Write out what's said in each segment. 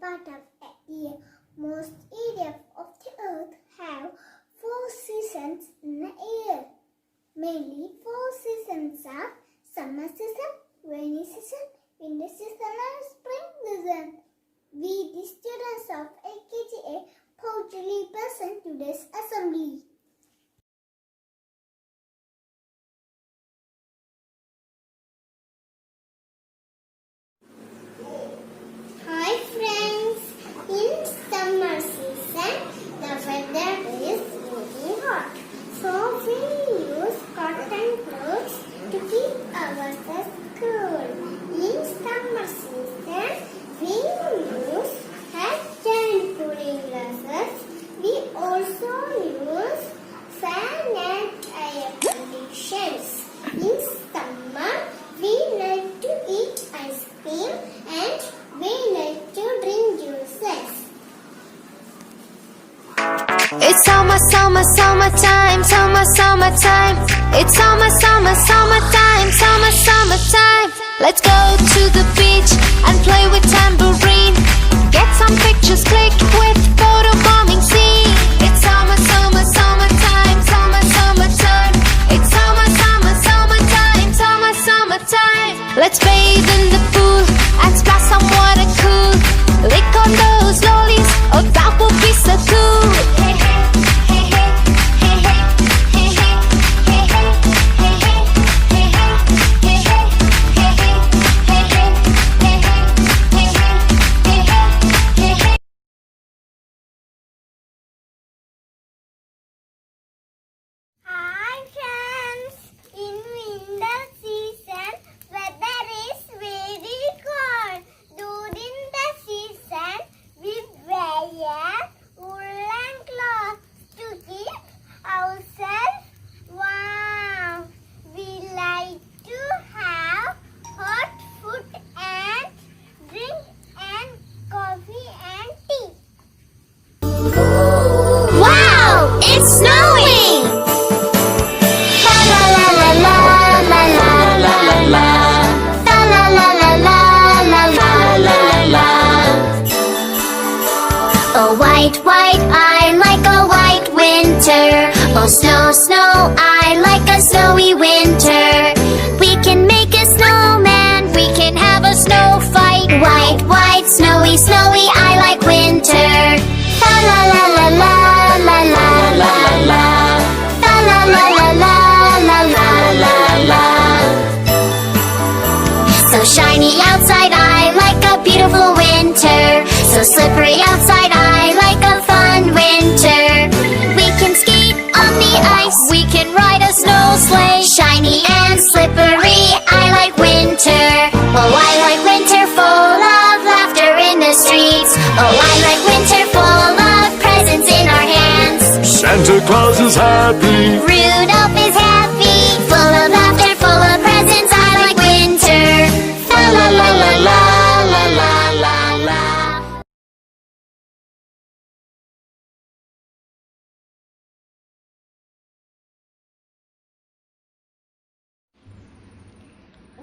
part of the year. Most areas of the earth have 4 seasons in a year. Mainly 4 seasons are summer season, rainy season, winter season and spring season. We, the students of Lkg A, proudly present today's assembly. Hi friends, in summer season the weather is very hot, so we use cotton clothes to keep ourselves cool. In summer season we use hot and cooling glasses. We also use fan and air conditions. In summer we like to eat ice cream and we like to drink juices. It's summertime, summertime. It's summertime. Let's go to the beach and play with tambourine. Get some pictures clicked with photobombing scene. It's summertime, It's summertime. Let's bathe in the pool and splash some water cool. Lick on those lollies, oh that would be so cool. Hi friends, in winter season weather is very cold. During the season we wear woolen clothes to keep ourselves warm. We like to have hot food and drink and coffee and tea. Wow! It's snowing! Oh white, I like a white winter. Oh snow, I like a snowy winter. We can make a snowman, we can have a snow fight. White, snowy, I like winter. La la la la la la la la la. La la la la la la la la. So shiny outside, I like a beautiful winter. So slippery outside, I like a fun winter. We can skate on the ice, we can ride a snow sleigh. Shiny and slippery, I like winter. Oh, I like winter full of laughter in the streets. Oh, I like winter full of presents in our hands. Santa Claus is happy. Rudolph is happy, full of laughter, full of presents. I like winter. La la la la la la la la.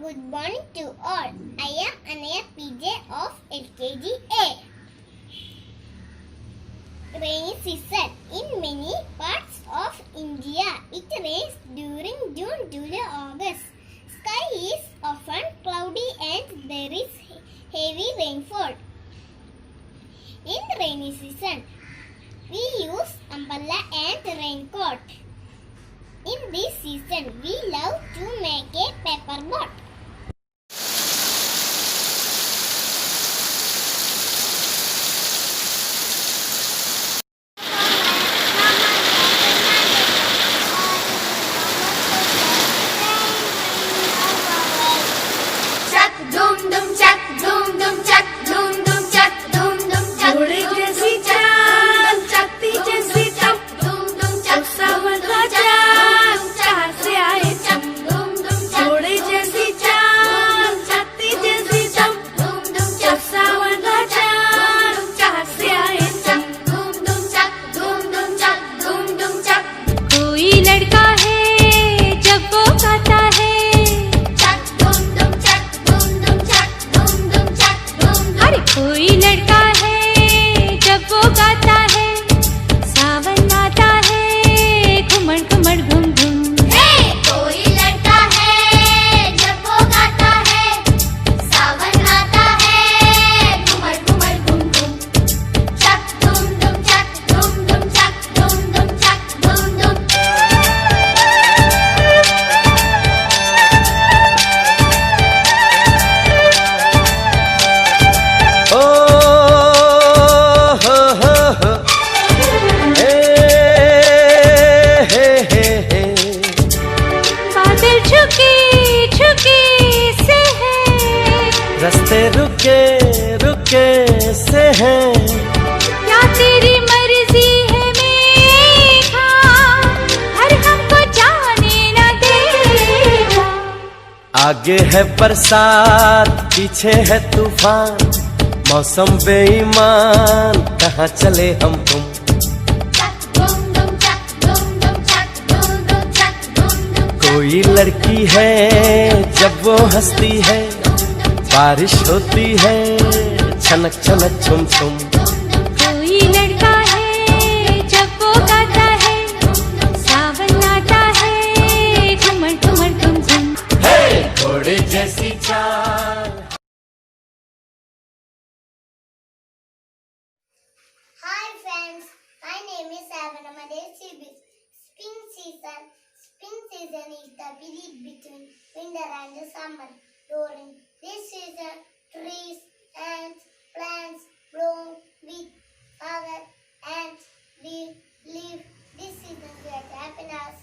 Good morning to all. I am Anaya PJ of Lkg A. Rainy season. In many parts of India, it rains during June, July, August. Sky is often cloudy and there is heavy rainfall. In rainy season, we use umbrella and raincoat. In this season, we love to make a paper boat. कोई लड़का है कैसे हैं? क्या तेरी मर्जी है मेघा, हर हमको जाने न देगा। आगे है बरसात, पीछे है तूफान, मौसम बेईमान, कहाँ चले हम तुम? कोई लड़की है जब वो हंसती है, बारिश होती है छनक छनक छुम छुम। कोई लड़का है जब वो गाता है, सावन आता है ठुमर ठुमर ठुम ठुम। घोड़े जैसी चाल। Hi friends, my name is Savannah. My day is spring season. Spring season is the period between winter and the summer. During this season, trees and plants bloom with flower and we live this season with happiness.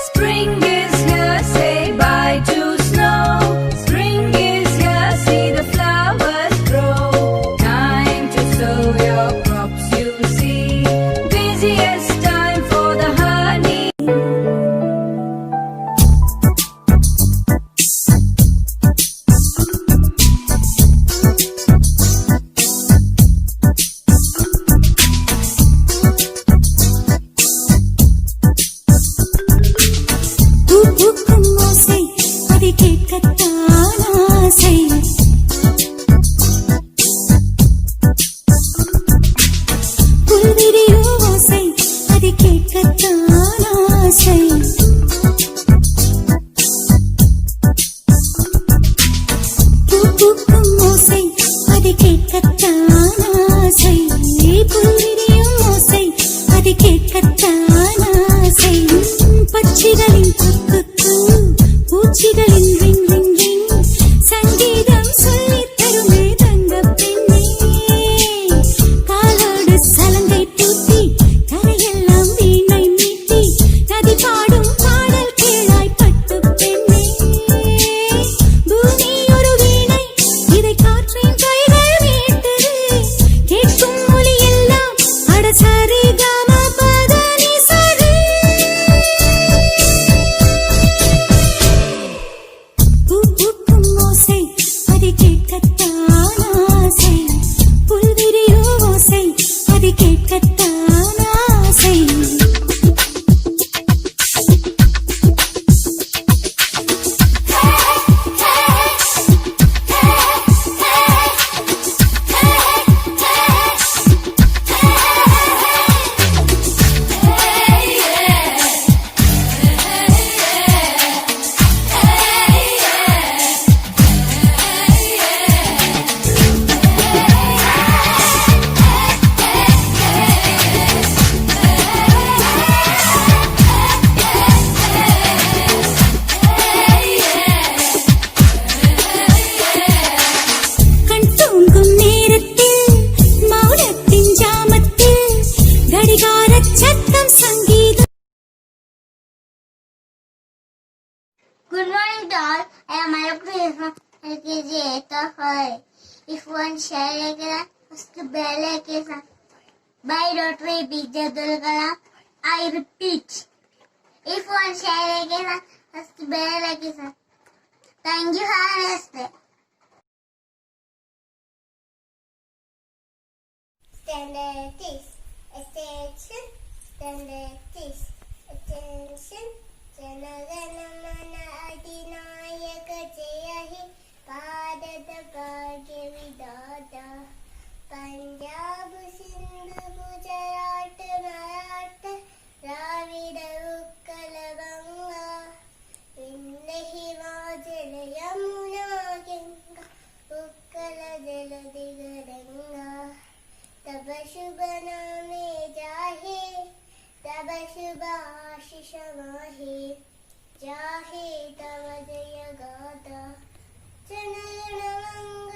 Spring is here, say bye to snow. Spring is here, see the flowers grow. Time to sow your crops, you see. Busiest time for the honey. ஓசை அதை கேட்கத்தான் ஆசை. புல்விரியோ ஓசை அதை கேட்கத்தான் ஆசை. பூக்கும் ஓசை அதை கேட்கத்தான் ஆசை. புல்விரியும் ஓசை அதை கேட்கத்தான் ஆசை. பட்சிகளின் குக்கு பூச்சிகளின் ரிங் ரிங் ரிங் சங்கீதம் சொல்லித் தருமே தங்கப் பெண்ணே. காலோடு சலங்கை பூட்டி கரையெல்லாம் வீணை மீட்டி நதி பாடும் பாடல் கேளாய் பட்டுப் பெண்ணே. பூமி ஒரு வீணை, இதை காற்றின் கைகள் மீட்டது. கேட்கும் மொழி எல்லாம் அடசரி கம பதனி சரி. பூக்கும் ஓசை அதை கேட்கத்தான் ஆசை. புல்விரியோ ஓசை அதை கேட்கத்தான் ஆசை. கண் தூங்கும் நேரத்தில் மௌனத்தின் ஜாமத்தில் கடிகாரச் சத்தம் சங்கீதம். Good morning to all. I am Lkg from Lkg A Assembly. If one share like that, first bell like that. By Dr. APJ Abdul Kalam, I repeat. If one share like that, first bell like that. Thank you. Have a nice day. Standard this. Attention. Standard this. Attention. Janaganamana adinayaka jayahi Bharata Bhagya Vidata Punjab Sindhu Gujarat Maratha Dravida Utkala Ganga Vinna Himachal Yamuna Ganga Utkala Jaladiga Ganga तब शुभ नामे जाहे तब शुभ आशीष माहे जाहे तब जय गाथा जनगण मंगल